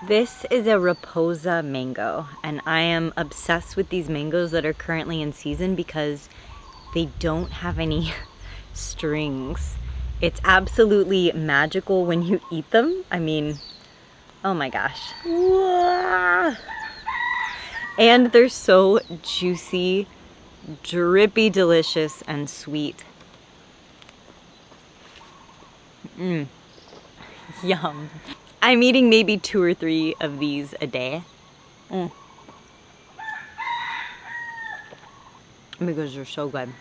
This is a Rapoza mango, and I am obsessed with these mangoes that are currently in season because they don't have any strings. It's absolutely magical when you eat them. I mean, oh my gosh. And they're so juicy, drippy, delicious, and sweet. Yum. I'm eating maybe 2 or 3 of these a day. Because they're so good.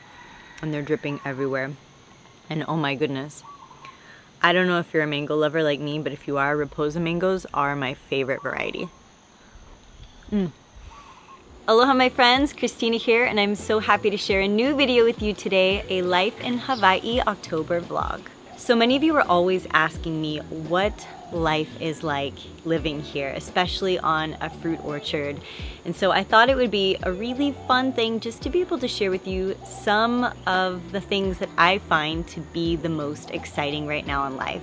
And they're dripping everywhere. And oh my goodness. I don't know if you're a mango lover like me, but if you are, Rapoza mangoes are my favorite variety. Aloha my friends, Kristina here, and I'm so happy to share a new video with you today, a Life in Hawaii October vlog. So many of you are always asking me what life is like living here, especially on a fruit orchard. And so I thought it would be a really fun thing just to be able to share with you some of the things that I find to be the most exciting right now in life.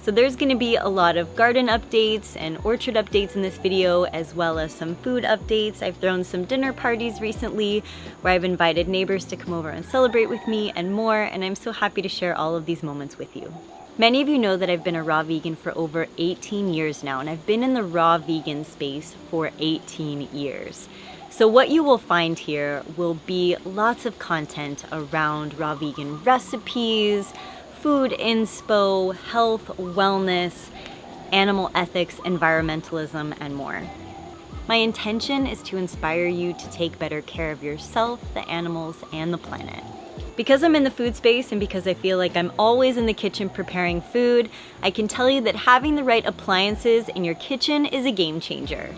So there's going to be a lot of garden updates and orchard updates in this video, as well as some food updates. I've thrown some dinner parties recently where I've invited neighbors to come over and celebrate with me and more, and I'm so happy to share all of these moments with you. Many of you know that I've been a raw vegan for over 18 years now, and I've been in the raw vegan space for 18 years. So what you will find here will be lots of content around raw vegan recipes, food inspo, health, wellness, animal ethics, environmentalism, and more. My intention is to inspire you to take better care of yourself, the animals, and the planet. Because I'm in the food space and because I feel like I'm always in the kitchen preparing food, I can tell you that having the right appliances in your kitchen is a game changer.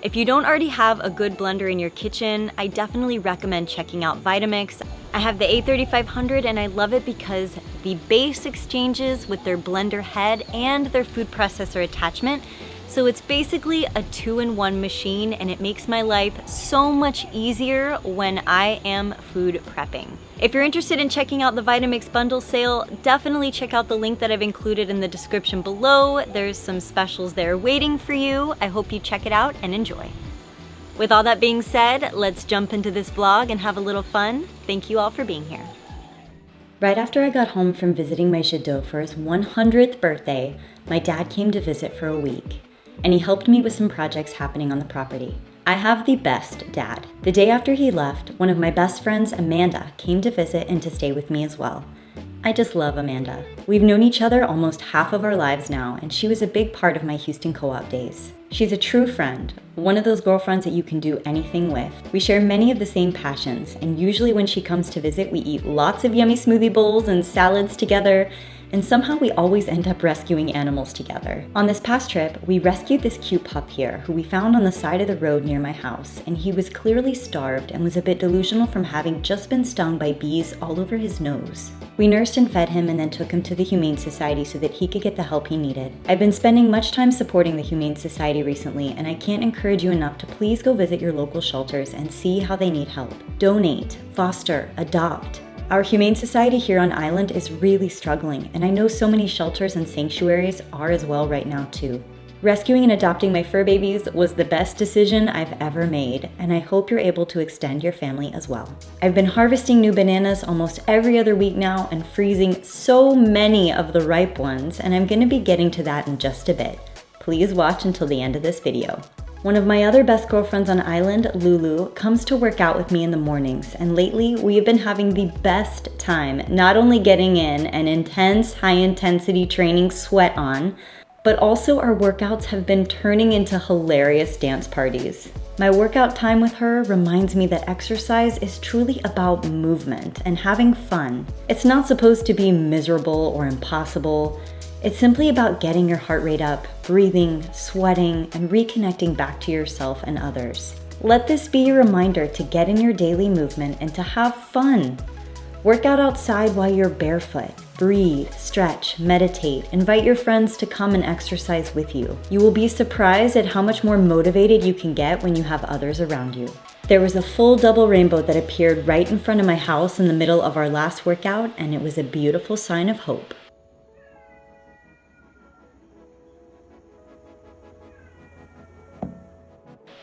If you don't already have a good blender in your kitchen, I definitely recommend checking out Vitamix. I have the A3500 and I love it because the base exchanges with their blender head and their food processor attachment. So it's basically a 2-in-1 machine, and it makes my life so much easier when I am food prepping. If you're interested in checking out the Vitamix bundle sale, definitely check out the link that I've included in the description below. There's some specials there waiting for you. I hope you check it out and enjoy. With all that being said, let's jump into this vlog and have a little fun. Thank you all for being here. Right after I got home from visiting my jadot for his 100th birthday, my dad came to visit for a week, and he helped me with some projects happening on the property. I have the best dad. The day after he left, one of my best friends, Amanda, came to visit and to stay with me as well. I just love Amanda. We've known each other almost half of our lives now, and she was a big part of my Houston co-op days. She's a true friend, one of those girlfriends that you can do anything with. We share many of the same passions, and usually when she comes to visit, we eat lots of yummy smoothie bowls and salads together, and somehow we always end up rescuing animals together. On this past trip, we rescued this cute pup here who we found on the side of the road near my house, and he was clearly starved and was a bit delusional from having just been stung by bees all over his nose. We nursed and fed him and then took him to the Humane Society so that he could get the help he needed. I've been spending much time supporting the Humane Society recently, and I can't encourage you enough to please go visit your local shelters and see how they need help. Donate, foster, adopt. Our Humane Society here on island is really struggling, and I know so many shelters and sanctuaries are as well right now too. Rescuing and adopting my fur babies was the best decision I've ever made, and I hope you're able to extend your family as well. I've been harvesting new bananas almost every other week now and freezing so many of the ripe ones, and I'm gonna be getting to that in just a bit. Please watch until the end of this video. One of my other best girlfriends on island, Lulu, comes to work out with me in the mornings, and lately we have been having the best time, not only getting in an intense, high-intensity training sweat on, but also our workouts have been turning into hilarious dance parties. My workout time with her reminds me that exercise is truly about movement and having fun. It's not supposed to be miserable or impossible. It's simply about getting your heart rate up, breathing, sweating, and reconnecting back to yourself and others. Let this be your reminder to get in your daily movement and to have fun. Work out outside while you're barefoot. Breathe, stretch, meditate. Invite your friends to come and exercise with you. You will be surprised at how much more motivated you can get when you have others around you. There was a full double rainbow that appeared right in front of my house in the middle of our last workout, and it was a beautiful sign of hope.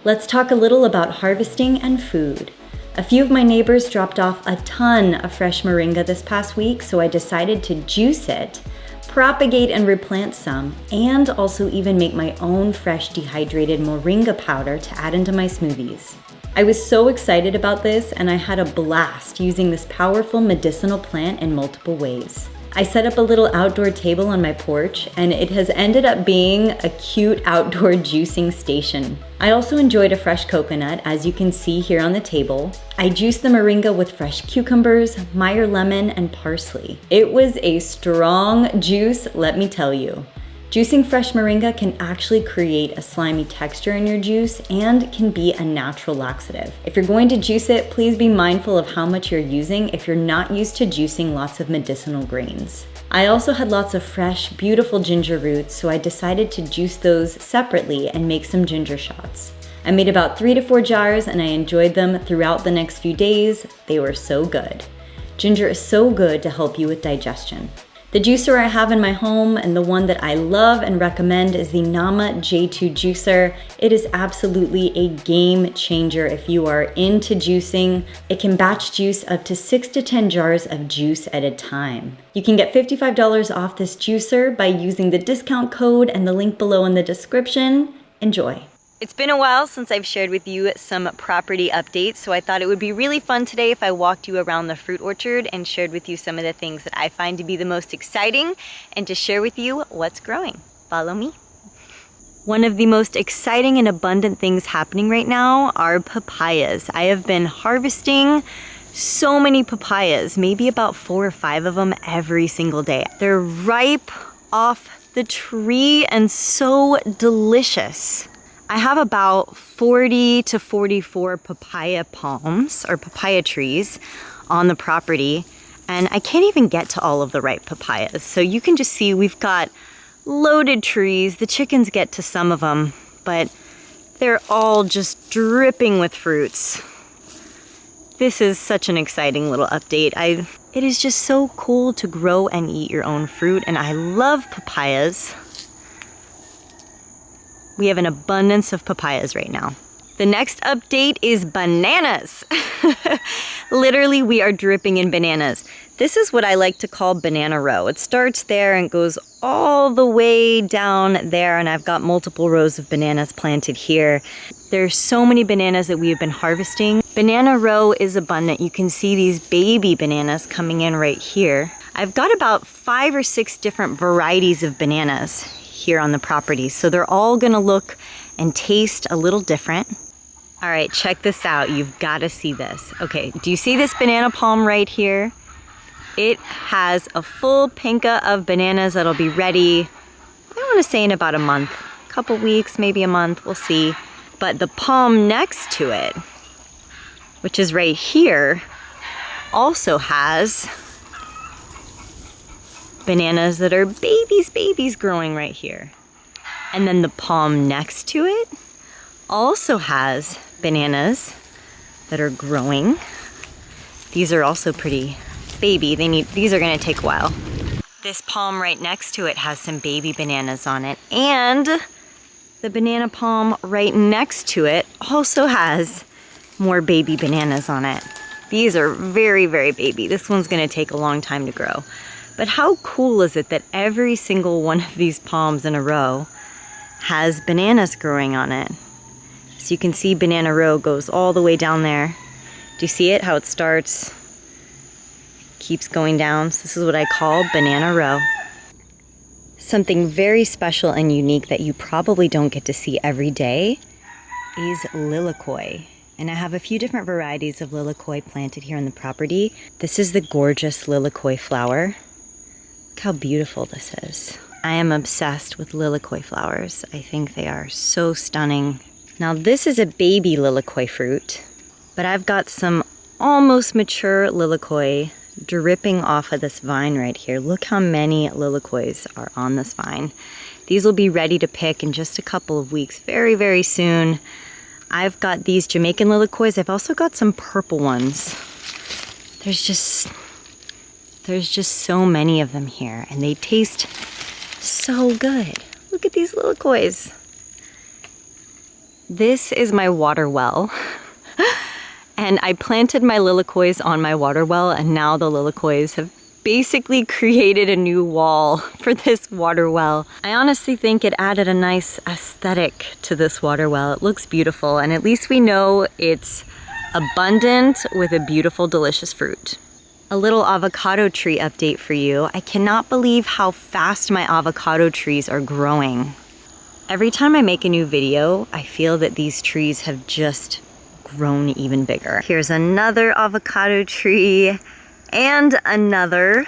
Let's talk a little about harvesting and food. A few of my neighbors dropped off a ton of fresh moringa this past week, so I decided to juice it, propagate and replant some, and also even make my own fresh dehydrated moringa powder to add into my smoothies. I was so excited about this, and I had a blast using this powerful medicinal plant in multiple ways. I set up a little outdoor table on my porch, and it has ended up being a cute outdoor juicing station. I also enjoyed a fresh coconut, as you can see here on the table. I juiced the moringa with fresh cucumbers, Meyer lemon, and parsley. It was a strong juice, let me tell you. Juicing fresh moringa can actually create a slimy texture in your juice and can be a natural laxative. If you're going to juice it, please be mindful of how much you're using if you're not used to juicing lots of medicinal grains. I also had lots of fresh, beautiful ginger roots, so I decided to juice those separately and make some ginger shots. I made about 3 to 4 jars and I enjoyed them throughout the next few days. They were so good. Ginger is so good to help you with digestion. The juicer I have in my home and the one that I love and recommend is the Nama J2 juicer. It is absolutely a game changer if you are into juicing. It can batch juice up to 6 to 10 jars of juice at a time. You can get $55 off this juicer by using the discount code and the link below in the description. Enjoy. It's been a while since I've shared with you some property updates, so I thought it would be really fun today if I walked you around the fruit orchard and shared with you some of the things that I find to be the most exciting and to share with you what's growing. Follow me. One of the most exciting and abundant things happening right now are papayas. I have been harvesting so many papayas, maybe about 4 or 5 of them every single day. They're ripe off the tree and so delicious. I have about 40 to 44 papaya palms or papaya trees on the property, and I can't even get to all of the ripe papayas. So you can just see we've got loaded trees. The chickens get to some of them, but they're all just dripping with fruits. This is such an exciting little update. It is just so cool to grow and eat your own fruit, and I love papayas. We have an abundance of papayas right now. The next update is bananas. Literally, we are dripping in bananas. This is what I like to call banana row. It starts there and goes all the way down there, and I've got multiple rows of bananas planted here. There's so many bananas that we have been harvesting. Banana row is abundant. You can see these baby bananas coming in right here. I've got about 5 or 6 different varieties of bananas here on the property, so they're all gonna look and taste a little different. All right, check this out. You've got to see this. Okay, do you see this banana palm right here? It has a full pinka of bananas that'll be ready, I want to say in about a month, a couple weeks, maybe a month, we'll see. But the palm next to it, which is right here, also has bananas that are babies growing right here. And then the palm next to it also has bananas that are growing. These are also pretty baby. These are gonna take a while. This palm right next to it has some baby bananas on it, and the banana palm right next to it also has more baby bananas on it. These are very, very baby. This one's gonna take a long time to grow. But how cool is it that every single one of these palms in a row has bananas growing on it? So you can see banana row goes all the way down there. Do you see it, how it starts, keeps going down? So this is what I call banana row. Something very special and unique that you probably don't get to see every day is lilikoi. And I have a few different varieties of lilikoi planted here on the property. This is the gorgeous lilikoi flower. Look how beautiful this is. I am obsessed with lilikoi flowers. I think they are so stunning. Now this is a baby lilikoi fruit, but I've got some almost mature lilikoi dripping off of this vine right here. Look how many lilikois are on this vine. These will be ready to pick in just a couple of weeks, very, very soon. I've got these Jamaican lilikois. I've also got some purple ones. There's just so many of them here, and they taste so good. Look at these lilikois. This is my water well. And I planted my lilicois on my water well, and now the lilicois have basically created a new wall for this water well. I honestly think it added a nice aesthetic to this water well. It looks beautiful, and at least we know it's abundant with a beautiful, delicious fruit. A little avocado tree update for you. I cannot believe how fast my avocado trees are growing. Every time I make a new video, I feel that these trees have just grown even bigger. Here's another avocado tree. And another,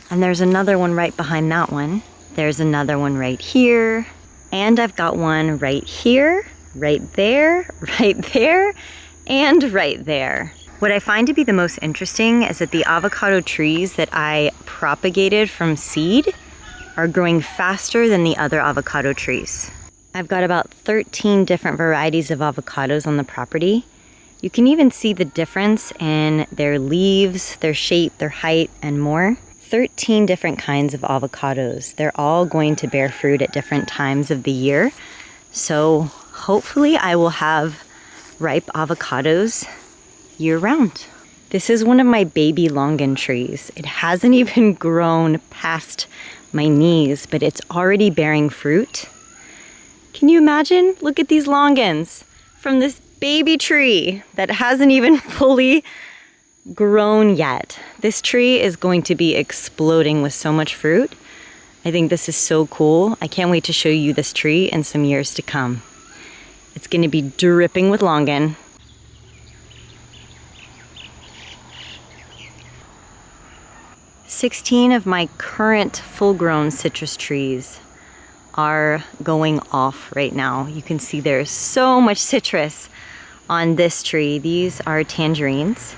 and there's another one right behind that one. There's another one right here, and I've got one right here, right there, and right there. What I find to be the most interesting is that the avocado trees that I propagated from seed are growing faster than the other avocado trees. I've got about 13 different varieties of avocados on the property. You can even see the difference in their leaves, their shape, their height, and more. 13 different kinds of avocados. They're all going to bear fruit at different times of the year. So hopefully I will have ripe avocados year round. This is one of my baby longan trees. It hasn't even grown past my knees, but it's already bearing fruit. Can you imagine? Look at these longans from this baby tree that hasn't even fully grown yet. This tree is going to be exploding with so much fruit. I think this is so cool. I can't wait to show you this tree in some years to come. It's going to be dripping with longan. Sixteen of my current full-grown citrus trees are going off right now. You can see there's so much citrus on this tree. These are tangerines.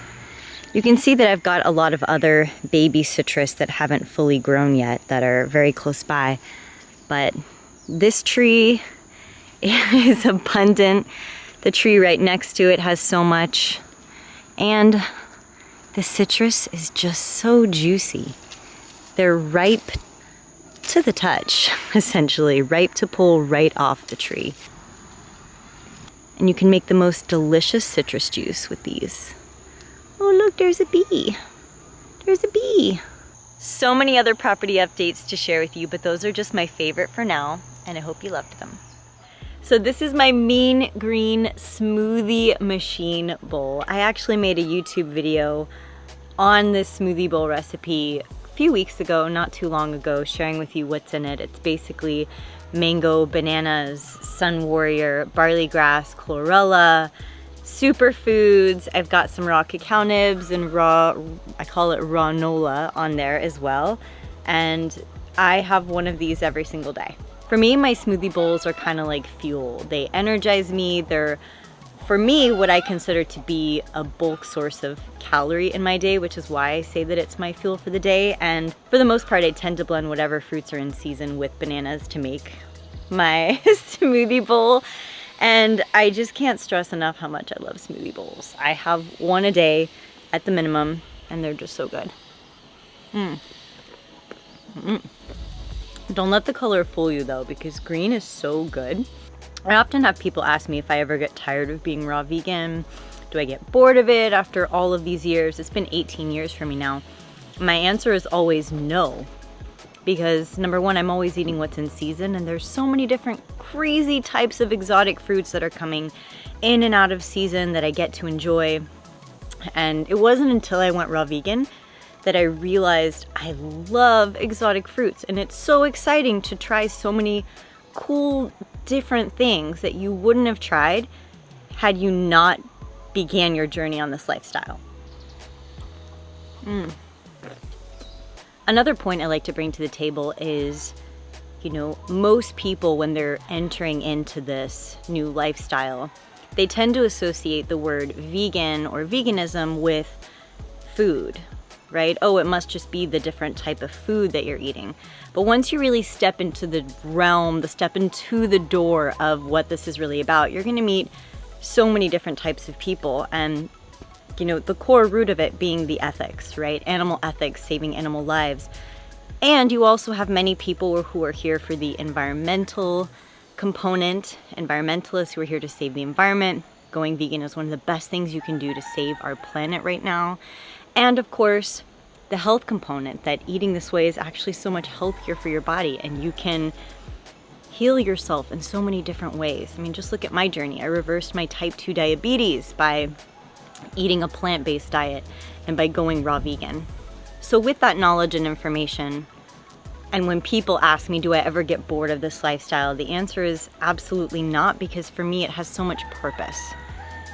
You can see that I've got a lot of other baby citrus that haven't fully grown yet that are very close by. But this tree is abundant. The tree right next to it has so much. And the citrus is just so juicy. They're ripe to the touch, essentially, ripe to pull right off the tree. And you can make the most delicious citrus juice with these. Oh look, there's a bee. There's a bee. So many other property updates to share with you, but those are just my favorite for now, and I hope you loved them. So this is my mean green smoothie machine bowl. I actually made a YouTube video on this smoothie bowl recipe few weeks ago, not too long ago, sharing with you what's in it. It's basically mango, bananas, sun warrior, barley grass, chlorella, superfoods. I've got some raw cacao nibs and raw, I call it raw nola on there as well. And I have one of these every single day. For me, my smoothie bowls are kind of like fuel. They energize me. They're, for me, what I consider to be a bulk source of calorie in my day, which is why I say that it's my fuel for the day. And for the most part, I tend to blend whatever fruits are in season with bananas to make my smoothie bowl. And I just can't stress enough how much I love smoothie bowls. I have one a day at the minimum, and they're just so good. Don't let the color fool you though, because green is so good. I often have people ask me if I ever get tired of being raw vegan. Do I get bored of it after all of these years? It's been 18 years for me now. My answer is always no. Because number one, I'm always eating what's in season, and there's so many different crazy types of exotic fruits that are coming in and out of season that I get to enjoy. And it wasn't until I went raw vegan that I realized I love exotic fruits, and it's so exciting to try so many cool different things that you wouldn't have tried had you not began your journey on this lifestyle. Another point I like to bring to the table is, you know, most people when they're entering into this new lifestyle, they tend to associate the word vegan or veganism with food, right? Oh, it must just be the different type of food that you're eating. But once you really step into the realm, step into the door of what this is really about, you're gonna meet so many different types of people. And, you know, the core root of it being the ethics, right? Animal ethics, saving animal lives. And you also have many people who are here for the environmental component, environmentalists who are here to save the environment. Going vegan is one of the best things you can do to save our planet right now. And of course, the health component, that eating this way is actually so much healthier for your body, and you can heal yourself in so many different ways. I mean, just look at my journey. I reversed my type 2 diabetes by eating a plant-based diet and by going raw vegan. So with that knowledge and information, and when people ask me, do I ever get bored of this lifestyle? The answer is absolutely not, because for me, it has so much purpose,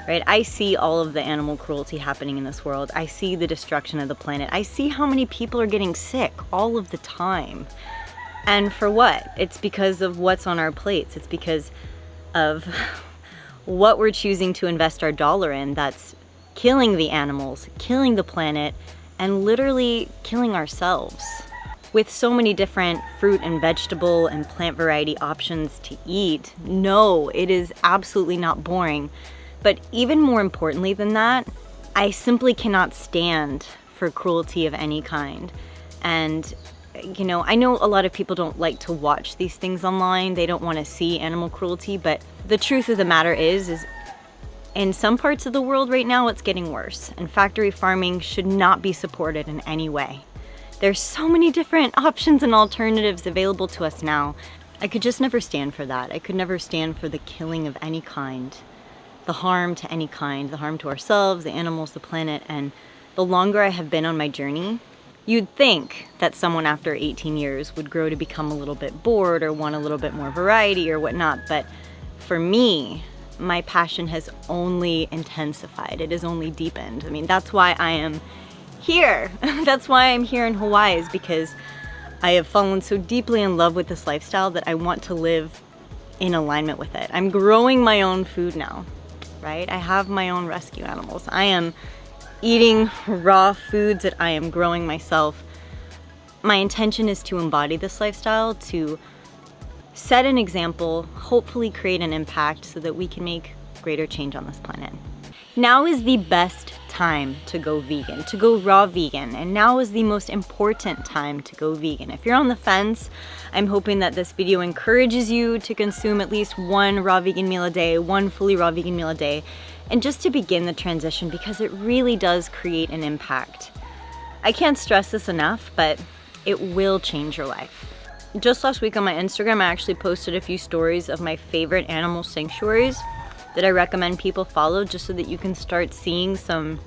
right? I see all of the animal cruelty happening in this world. I see the destruction of the planet. I see how many people are getting sick all of the time. And for what? It's because of what's on our plates. It's because of what we're choosing to invest our dollar in that's killing the animals, killing the planet, and literally killing ourselves. With so many different fruit and vegetable and plant variety options to eat, no, it is absolutely not boring. But even more importantly than that, I simply cannot stand for cruelty of any kind. And you know, I know a lot of people don't like to watch these things online. They don't want to see animal cruelty, but the truth of the matter is in some parts of the world right now, it's getting worse, and factory farming should not be supported in any way. There's so many different options and alternatives available to us now. I could just never stand for that. I could never stand for the killing of any kind, the harm to any kind, the harm to ourselves, the animals, the planet. And the longer I have been on my journey, you'd think that someone after 18 years would grow to become a little bit bored or want a little bit more variety or whatnot. But for me, my passion has only intensified. It has only deepened. I mean, that's why I am here. That's why I'm here in Hawaii, is because I have fallen so deeply in love with this lifestyle that I want to live in alignment with it. I'm growing my own food now, right? I have my own rescue animals. I am eating raw foods that I am growing myself. My intention is to embody this lifestyle, to set an example, hopefully create an impact so that we can make greater change on this planet. Now is the best time to go vegan, to go raw vegan, and now is the most important time to go vegan. If you're on the fence, I'm hoping that this video encourages you to consume at least one raw vegan meal a day, one fully raw vegan meal a day, and just to begin the transition, because it really does create an impact. I can't stress this enough, but it will change your life. Just last week on my Instagram, I actually posted a few stories of my favorite animal sanctuaries that I recommend people follow, just so that you can start seeing some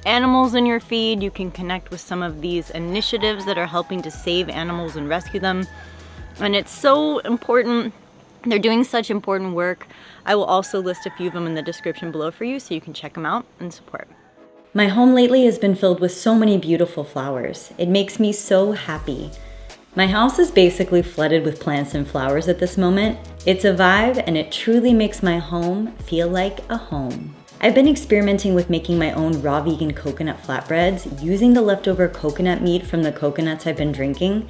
animals in your feed. You can connect with some of these initiatives that are helping to save animals and rescue them. And it's so important. They're doing such important work. I will also list a few of them in the description below for you, so you can check them out and support. My home lately has been filled with so many beautiful flowers. It makes me so happy. My house is basically flooded with plants and flowers at this moment. It's a vibe, and it truly makes my home feel like a home. I've been experimenting with making my own raw vegan coconut flatbreads using the leftover coconut meat from the coconuts I've been drinking,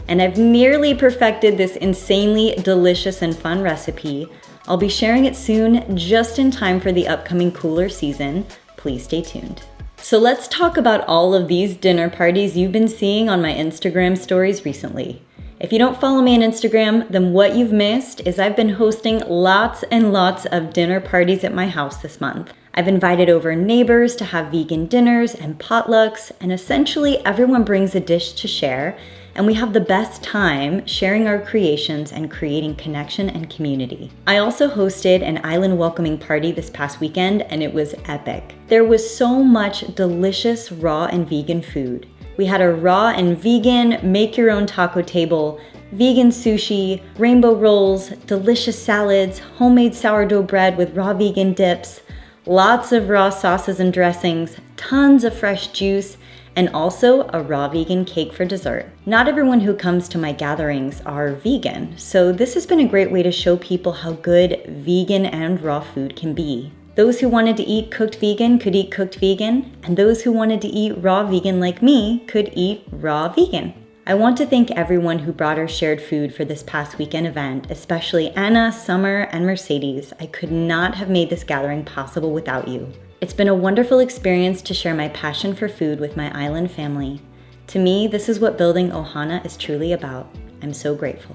and I've nearly perfected this insanely delicious and fun recipe. I'll be sharing it soon, just in time for the upcoming cooler season. Please stay tuned. So let's talk about all of these dinner parties you've been seeing on my Instagram stories recently. If you don't follow me on Instagram, then what you've missed is I've been hosting lots and lots of dinner parties at my house this month. I've invited over neighbors to have vegan dinners and potlucks, and essentially everyone brings a dish to share, and we have the best time sharing our creations and creating connection and community. I also hosted an island welcoming party this past weekend, and it was epic. There was so much delicious raw and vegan food. We had a raw and vegan make your own taco table, vegan sushi, rainbow rolls, delicious salads, homemade sourdough bread with raw vegan dips, lots of raw sauces and dressings, tons of fresh juice, and also a raw vegan cake for dessert. Not everyone who comes to my gatherings are vegan, so this has been a great way to show people how good vegan and raw food can be. Those who wanted to eat cooked vegan could eat cooked vegan, and those who wanted to eat raw vegan like me could eat raw vegan. I want to thank everyone who brought or shared food for this past weekend event, especially Anna, Summer, and Mercedes. I could not have made this gathering possible without you. It's been a wonderful experience to share my passion for food with my island family. To me, this is what building Ohana is truly about. I'm so grateful.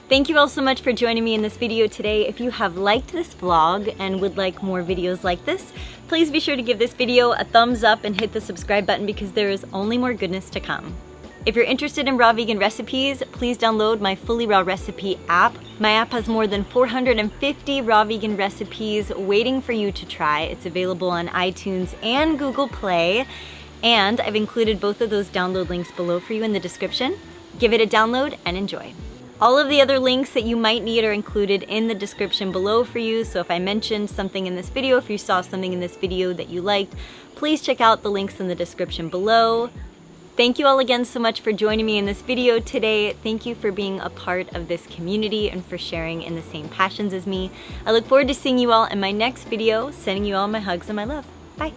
Thank you all so much for joining me in this video today. If you have liked this vlog and would like more videos like this, please be sure to give this video a thumbs up and hit the subscribe button because there is only more goodness to come. If you're interested in raw vegan recipes, please download my Fully Raw Recipe app. My app has more than 450 raw vegan recipes waiting for you to try. It's available on iTunes and Google Play, and I've included both of those download links below for you in the description. Give it a download and enjoy. All of the other links that you might need are included in the description below for you, so if I mentioned something in this video, if you saw something in this video that you liked, please check out the links in the description below. Thank you all again so much for joining me in this video today. Thank you for being a part of this community and for sharing in the same passions as me. I look forward to seeing you all in my next video, sending you all my hugs and my love. Bye.